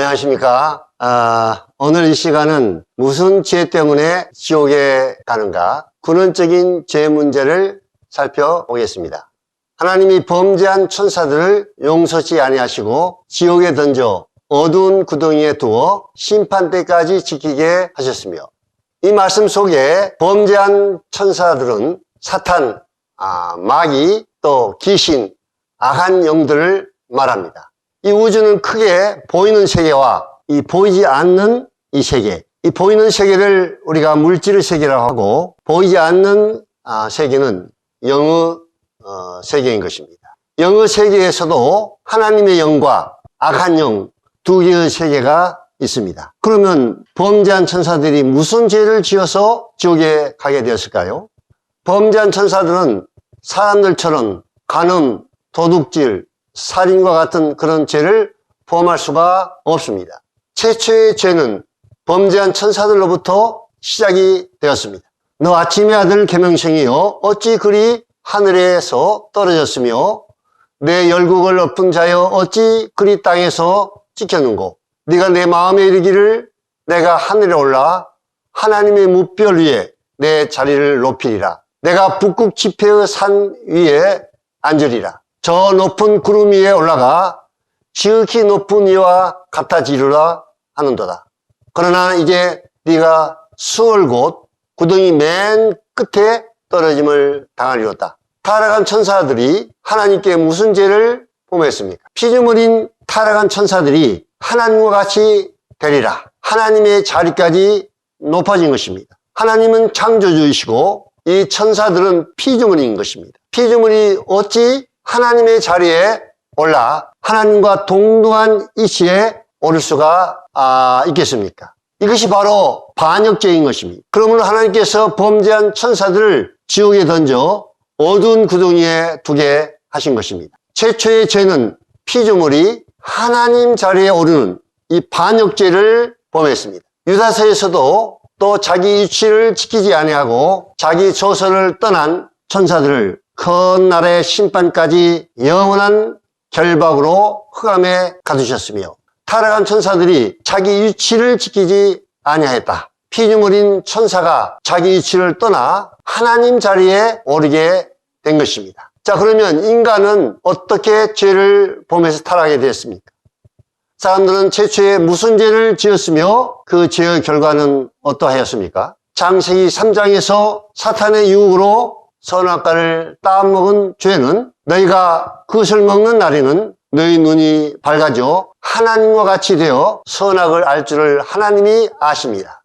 안녕하십니까. 오늘 이 시간은 무슨 죄 때문에 지옥에 가는가, 근원적인 죄 문제를 살펴보겠습니다. 하나님이 범죄한 천사들을 용서치 아니하시고 지옥에 던져 어두운 구덩이에 두어 심판 때까지 지키게 하셨으며, 이 말씀 속에 범죄한 천사들은 사탄, 마귀, 또 귀신, 악한 영들을 말합니다. 이 우주는 크게 보이는 세계와 이 보이지 않는 이 세계, 이 보이는 세계를 우리가 물질의 세계라고 하고, 보이지 않는 세계는 영의 세계인 것입니다. 영의 세계에서도 하나님의 영과 악한 영 두 개의 세계가 있습니다. 그러면 범죄한 천사들이 무슨 죄를 지어서 지옥에 가게 되었을까요? 범죄한 천사들은 사람들처럼 간음, 도둑질, 살인과 같은 그런 죄를 범할 수가 없습니다. 최초의 죄는 범죄한 천사들로부터 시작이 되었습니다. 너 아침의 아들 계명성이여 어찌 그리 하늘에서 떨어졌으며 내 열국을 엎은 자여 어찌 그리 땅에서 찍혔는고, 네가 내 마음에 이르기를 내가 하늘에 올라 하나님의 무별 위에 내 자리를 높이리라. 내가 북극 지폐의 산 위에 앉으리라. 저 높은 구름 위에 올라가 지극히 높은 이와 같아지리라 하는도다. 그러나 이제 네가 수월 곧 구덩이 맨 끝에 떨어짐을 당하리로다. 타락한 천사들이 하나님께 무슨 죄를 범했습니까? 피조물인 타락한 천사들이 하나님과 같이 되리라. 하나님의 자리까지 높아진 것입니다. 하나님은 창조주이시고 이 천사들은 피조물인 것입니다. 피조물이 어찌 하나님의 자리에 올라 하나님과 동등한 이치에 오를 수가 있겠습니까? 이것이 바로 반역죄인 것입니다. 그러므로 하나님께서 범죄한 천사들을 지옥에 던져 어두운 구덩이에 두게 하신 것입니다. 최초의 죄는 피조물이 하나님 자리에 오르는 이 반역죄를 범했습니다. 유다서에서도 또 자기 위치를 지키지 아니하고 자기 조서를 떠난 천사들을 큰 날의 심판까지 영원한 결박으로 흑암에 가두셨으며, 타락한 천사들이 자기 위치를 지키지 아니하였다. 피조물인 천사가 자기 위치를 떠나 하나님 자리에 오르게 된 것입니다. 자, 그러면 인간은 어떻게 죄를 범해서 타락하게 되었습니까? 사람들은 최초에 무슨 죄를 지었으며 그 죄의 결과는 어떠하였습니까? 창세기 3장에서 사탄의 유혹으로 선악과를 따먹은 죄는 너희가 그것을 먹는 날에는 너희 눈이 밝아져 하나님과 같이 되어 선악을 알 줄을 하나님이 아십니다.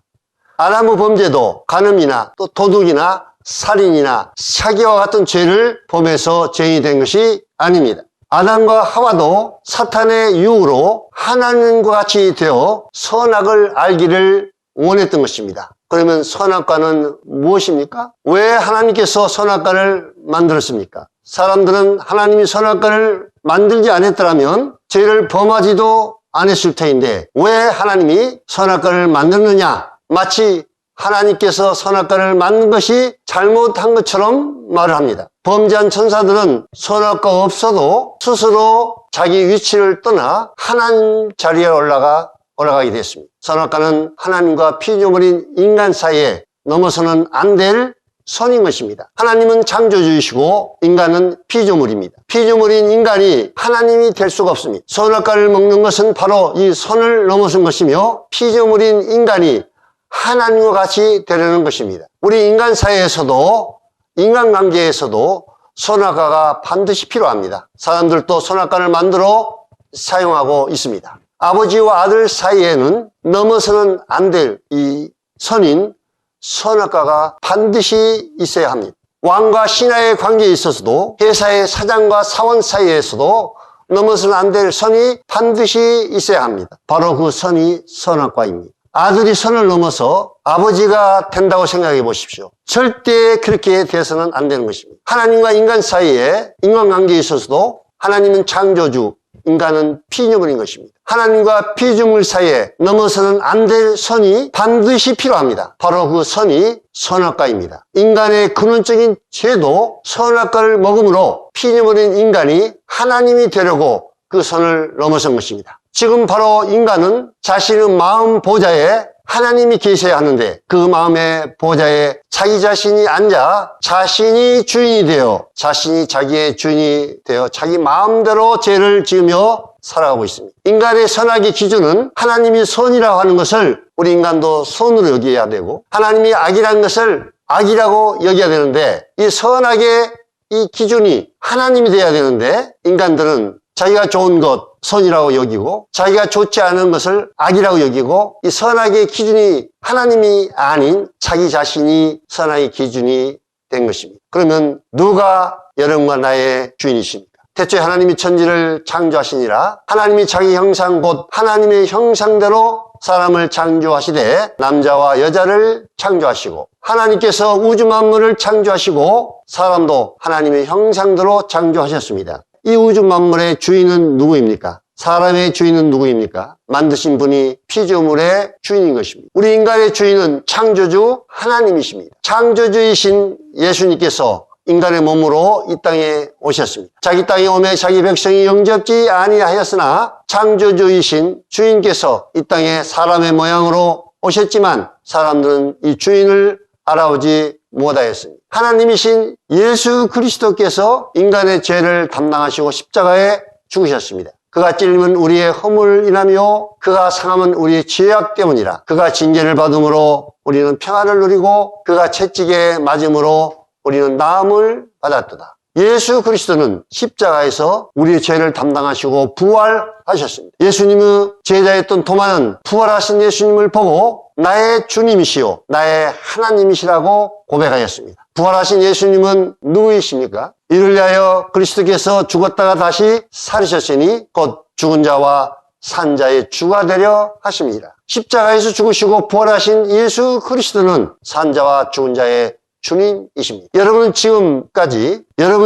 아담의 범죄도 간음이나 또 도둑이나 살인이나 사기와 같은 죄를 범해서 죄인이 된 것이 아닙니다. 아담과 하와도 사탄의 유혹으로 하나님과 같이 되어 선악을 알기를 원했던 것입니다. 그러면 선악과는 무엇입니까? 왜 하나님께서 선악과를 만들었습니까? 사람들은 하나님이 선악과를 만들지 않았더라면 죄를 범하지도 않았을 터인데 왜 하나님이 선악과를 만들느냐? 마치 하나님께서 선악과를 만든 것이 잘못한 것처럼 말을 합니다. 범죄한 천사들은 선악과 없어도 스스로 자기 위치를 떠나 하나님 자리에 올라가게 됐습니다. 선악과는 하나님과 피조물인 인간 사이에 넘어서는 안 될 선인 것입니다. 하나님은 창조주이시고 인간은 피조물입니다. 피조물인 인간이 하나님이 될 수가 없습니다. 선악과를 먹는 것은 바로 이 선을 넘어선 것이며 피조물인 인간이 하나님과 같이 되려는 것입니다. 우리 인간 사회에서도 인간관계에서도 선악과가 반드시 필요합니다. 사람들도 선악과를 만들어 사용하고 있습니다. 아버지와 아들 사이에는 넘어서는 안 될 이 선인 선악과가 반드시 있어야 합니다. 왕과 신하의 관계에 있어서도 회사의 사장과 사원 사이에서도 넘어서는 안 될 선이 반드시 있어야 합니다. 바로 그 선이 선악과입니다. 아들이 선을 넘어서 아버지가 된다고 생각해 보십시오. 절대 그렇게 돼서는 안 되는 것입니다. 하나님과 인간 사이에 인간관계에 있어서도 하나님은 창조주, 인간은 피조물인 것입니다. 하나님과 피조물 사이에 넘어서는 안 될 선이 반드시 필요합니다. 바로 그 선이 선악과입니다. 인간의 근원적인 죄도 선악과를 먹음으로 피조물인 인간이 하나님이 되려고 그 선을 넘어선 것입니다. 지금 바로 인간은 자신의 마음 보좌에 하나님이 계셔야 하는데 그 마음의 보좌에 자기 자신이 앉아 자신이 주인이 되어 자신이 자기의 주인이 되어 자기 마음대로 죄를 지으며 살아가고 있습니다. 인간의 선악의 기준은 하나님이 선이라고 하는 것을 우리 인간도 선으로 여겨야 되고 하나님이 악이라는 것을 악이라고 여겨야 되는데 이 선악의 이 기준이 하나님이 돼야 되는데 인간들은 자기가 좋은 것 선이라고 여기고 자기가 좋지 않은 것을 악이라고 여기고 이 선악의 기준이 하나님이 아닌 자기 자신이 선악의 기준이 된 것입니다. 그러면 누가 여러분과 나의 주인이십니까? 태초에 하나님이 천지를 창조하시니라 하나님이 자기 형상 곧 하나님의 형상대로 사람을 창조하시되 남자와 여자를 창조하시고 하나님께서 우주 만물을 창조하시고 사람도 하나님의 형상대로 창조하셨습니다. 이 우주 만물의 주인은 누구입니까? 사람의 주인은 누구입니까? 만드신 분이 피조물의 주인인 것입니다. 우리 인간의 주인은 창조주 하나님이십니다. 창조주이신 예수님께서 인간의 몸으로 이 땅에 오셨습니다. 자기 땅에 오매 자기 백성이 영접지 아니하였으나 창조주이신 주인께서 이 땅에 사람의 모양으로 오셨지만 사람들은 이 주인을 알아보지 못하였습니다. 하나님이신 예수 그리스도께서 인간의 죄를 담당하시고 십자가에 죽으셨습니다. 그가 찔림은 우리의 허물 인하며 그가 상함은 우리의 죄악 때문이라. 그가 징계를 받음으로 우리는 평안을 누리고 그가 채찍에 맞음으로 우리는 나음을 받았도다. 예수 그리스도는 십자가에서 우리의 죄를 담당하시고 부활하셨습니다. 예수님의 제자였던 도마는 부활하신 예수님을 보고 나의 주님이시요 나의 하나님이시라고 고백하였습니다. 부활하신 예수님은 누구이십니까? 이를 위하여 그리스도께서 죽었다가 다시 살으셨으니 곧 죽은 자와 산 자의 주가 되려 하십니다. 십자가에서 죽으시고 부활하신 예수 그리스도는 산 자와 죽은 자의 주님이십니다. 여러분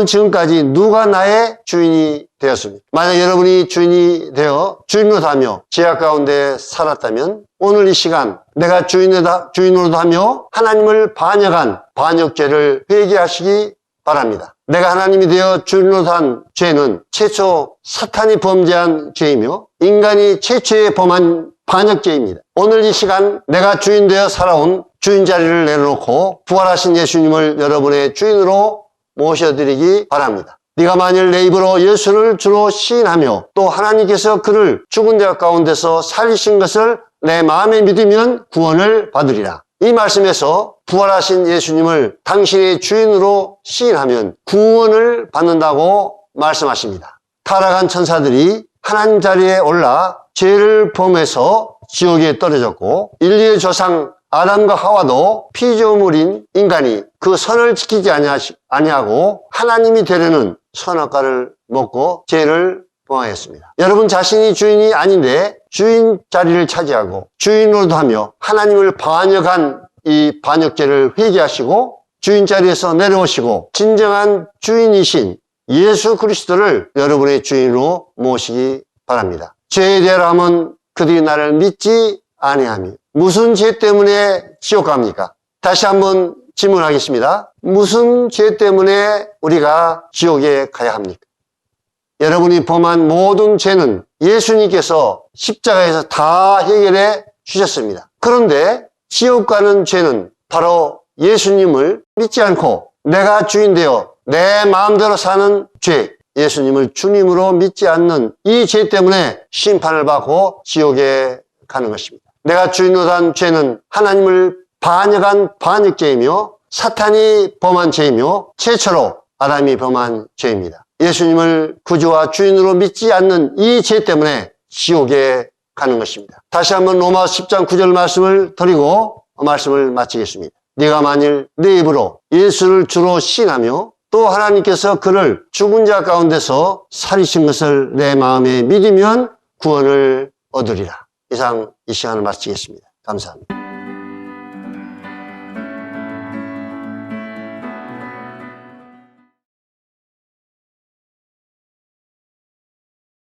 지금까지 누가 나의 주인이 되었습니까? 만약 여러분이 주인이 되어 주인으로 하며 죄악 가운데 살았다면 오늘 이 시간 내가 주인으로도 하며 하나님을 반역한 반역죄를 회개하시기 바랍니다. 내가 하나님이 되어 주인으로 한 죄는 최초 사탄이 범죄한 죄이며 인간이 최초에 범한 반역죄입니다. 오늘 이 시간 내가 주인 되어 살아온 주인 자리를 내려놓고 부활하신 예수님을 여러분의 주인으로 모셔드리기 바랍니다. 네가 만일 내 입으로 예수를 주로 시인하며 또 하나님께서 그를 죽은 자 가운데서 살리신 것을 내 마음에 믿으면 구원을 받으리라. 이 말씀에서 부활하신 예수님을 당신의 주인으로 시인하면 구원을 받는다고 말씀하십니다. 타락한 천사들이 하나님 자리에 올라 죄를 범해서 지옥에 떨어졌고 인류의 조상 아담과 하와도 피조물인 인간이 그 선을 지키지 아니하고 하나님이 되려는 선악과를 먹고 죄를 범하였습니다. 여러분 자신이 주인이 아닌데 주인 자리를 차지하고 주인으로도 하며 하나님을 반역한 이 반역죄를 회개하시고 주인 자리에서 내려오시고 진정한 주인이신 예수 그리스도를 여러분의 주인으로 모시기 바랍니다. 죄에 대하면 그들이 나를 믿지 아니하며 무슨 죄 때문에 지옥 갑니까? 다시 한번 질문하겠습니다. 무슨 죄 때문에 우리가 지옥에 가야 합니까? 여러분이 범한 모든 죄는 예수님께서 십자가에서 다 해결해 주셨습니다. 그런데 지옥 가는 죄는 바로 예수님을 믿지 않고 내가 주인 되어 내 마음대로 사는 죄, 예수님을 주님으로 믿지 않는 이 죄 때문에 심판을 받고 지옥에 가는 것입니다. 내가 주인으로 한 죄는 하나님을 반역한 반역죄이며 사탄이 범한 죄이며 최초로 아담이 범한 죄입니다. 예수님을 구주와 주인으로 믿지 않는 이 죄 때문에 지옥에 가는 것입니다. 다시 한번 로마서 10장 9절 말씀을 드리고 말씀을 마치겠습니다. 네가 만일 내 입으로 예수를 주로 시인하며 또 하나님께서 그를 죽은 자 가운데서 살리신 것을 내 마음에 믿으면 구원을 얻으리라. 이상 이 시간을 마치겠습니다. 감사합니다.